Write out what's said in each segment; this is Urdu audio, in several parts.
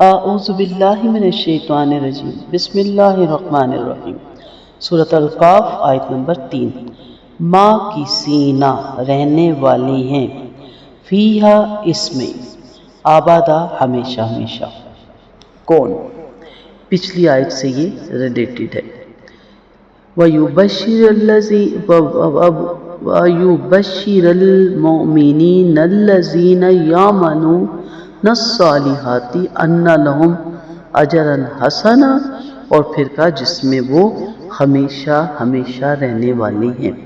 اعوذ باللہ من الشیطان الرجیم، بسم اللہ الرحمن الرحیم۔ سورۃ القاف آیت نمبر 3۔ ماں کی سینہ رہنے والی ہیں، فیہا اس میں، آبادہ ہمیشہ ہمیشہ۔ کون؟ پچھلی آیت سے یہ ریلیٹڈ ہے۔ وَيُبَشِّرَ الْمُؤْمِنِينَ الَّذِينَ يَعْمَلُونَ الصَّالِحَاتِ أَنَّ لَهُمْ أَجْرًا حَسَنًا، اور پھر کہا جس میں وہ ہمیشہ ہمیشہ رہنے والی ہیں۔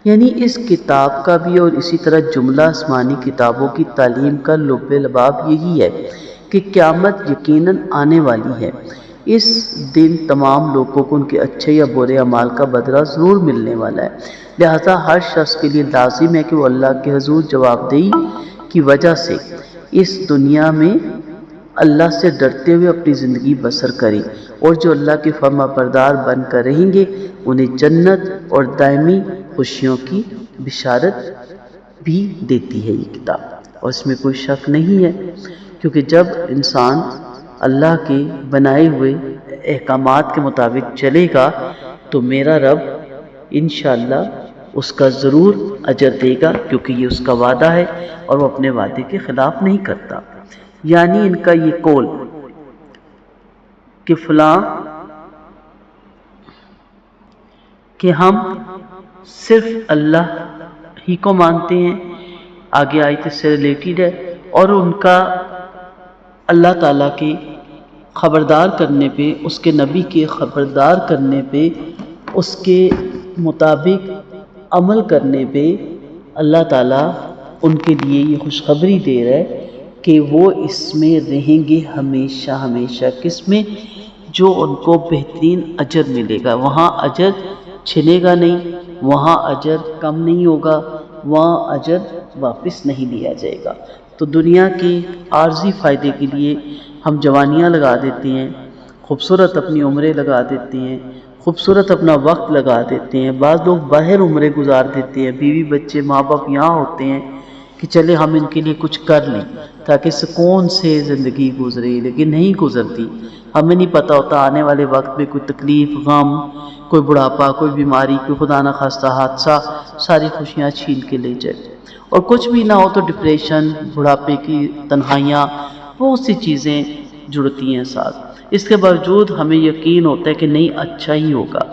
یعنی اس کتاب کا بھی اور اسی طرح جملہ آسمانی کتابوں کی تعلیم کا لب لباب یہی ہے کہ قیامت یقیناً آنے والی ہے۔ اس دن تمام لوگوں کو ان کے اچھے یا برے اعمال کا بدلہ ضرور ملنے والا ہے، لہذا ہر شخص کے لیے لازم ہے کہ وہ اللہ کے حضور جواب دہی کی وجہ سے اس دنیا میں اللہ سے ڈرتے ہوئے اپنی زندگی بسر کریں، اور جو اللہ کے فرما بردار بن کر رہیں گے انہیں جنت اور دائمی خوشیوں کی بشارت بھی دیتی ہے یہ کتاب، اور اس میں کوئی شک نہیں ہے، کیونکہ جب انسان اللہ کے بنائے ہوئے احکامات کے مطابق چلے گا تو میرا رب انشاءاللہ اس کا ضرور اجر دے گا، کیونکہ یہ اس کا وعدہ ہے اور وہ اپنے وعدے کے خلاف نہیں کرتا۔ یعنی ان کا یہ قول کہ فلاں کہ ہم صرف اللہ ہی کو مانتے ہیں، آگے آیت سے ریلیٹڈ ہے، اور ان کا اللہ تعالیٰ کے خبردار کرنے پہ، اس کے نبی کے خبردار کرنے پہ، اس کے مطابق عمل کرنے پہ اللہ تعالیٰ ان کے لیے یہ خوشخبری دے رہا ہے کہ وہ اس میں رہیں گے ہمیشہ ہمیشہ۔ کس میں؟ جو ان کو بہترین اجر ملے گا، وہاں اجر چھنے گا نہیں، وہاں اجر کم نہیں ہوگا، وہاں اجر واپس نہیں لیا جائے گا۔ تو دنیا کے عارضی فائدے کے لیے ہم جوانیاں لگا دیتے ہیں، خوبصورت اپنی عمریں لگا دیتے ہیں، خوبصورت اپنا وقت لگا دیتے ہیں، بعض لوگ باہر عمریں گزار دیتے ہیں، بیوی بچے ماں باپ یہاں ہوتے ہیں کہ چلے ہم ان کے لیے کچھ کر لیں تاکہ سکون سے زندگی گزرے، لیکن نہیں گزرتی۔ ہمیں نہیں پتہ ہوتا آنے والے وقت میں کوئی تکلیف، غم، کوئی بڑھاپا، کوئی بیماری، کوئی خدا نہ خواستہ حادثہ ساری خوشیاں چھین کے لے جائے، اور کچھ بھی نہ ہو تو ڈپریشن، بڑھاپے کی تنہائیاں، بہت سی چیزیں جڑتی ہیں ساتھ۔ اس کے باوجود ہمیں یقین ہوتا ہے کہ نہیں اچھا ہی ہوگا،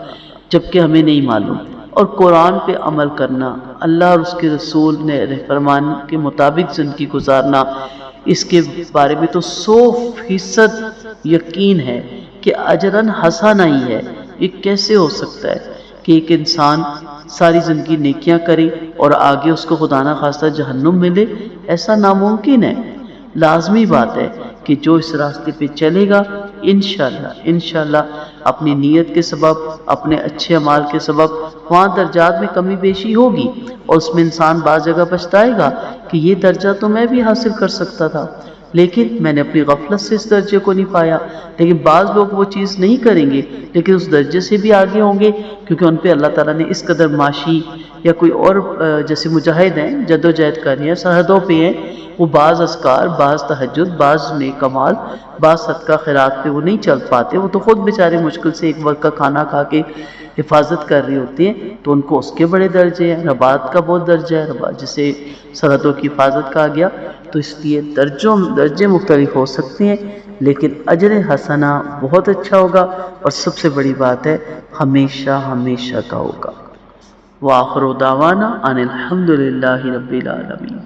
جبکہ ہمیں نہیں معلوم۔ اور قرآن پہ عمل کرنا، اللہ اور اس کے رسول نے فرمان کے مطابق زندگی گزارنا، اس کے بارے میں تو 100% یقین ہے کہ اجراً حسنہ ہی ہے۔ یہ کیسے ہو سکتا ہے کہ ایک انسان ساری زندگی نیکیاں کرے اور آگے اس کو خدا نہ خواستہ جہنم ملے؟ ایسا ناممکن ہے۔ لازمی بات ہے کہ جو اس راستے پہ چلے گا انشاءاللہ اپنی نیت کے سبب، اپنے اچھے اعمال کے سبب وہاں درجات میں کمی بیشی ہوگی، اور اس میں انسان بعض جگہ پچھتائے گا کہ یہ درجہ تو میں بھی حاصل کر سکتا تھا، لیکن میں نے اپنی غفلت سے اس درجے کو نہیں پایا۔ لیکن بعض لوگ وہ چیز نہیں کریں گے لیکن اس درجے سے بھی آگے ہوں گے، کیونکہ ان پہ اللہ تعالیٰ نے اس قدر معاشی یا کوئی اور جیسے مجاہد ہیں، جد و جہد کر رہے ہیں، سرحدوں پہ ہیں، وہ بعض اذکار، بعض تہجد، بعض نیک اعمال، بعض صدقہ خیرات پہ وہ نہیں چل پاتے، وہ تو خود بیچارے مشکل سے ایک وقت کا کھانا کھا کے حفاظت کر رہے ہوتے ہیں، تو ان کو اس کے بڑے درجے ہیں، رباط کا بہت درجہ ہے، جسے سرحدوں کی حفاظت کہا گیا۔ تو اس لیے درجے مختلف ہو سکتے ہیں، لیکن اجر حسنہ بہت اچھا ہوگا، اور سب سے بڑی بات ہے ہمیشہ ہمیشہ کا ہوگا۔ وآخر دعوانا ان الحمد للہ رب العالمین۔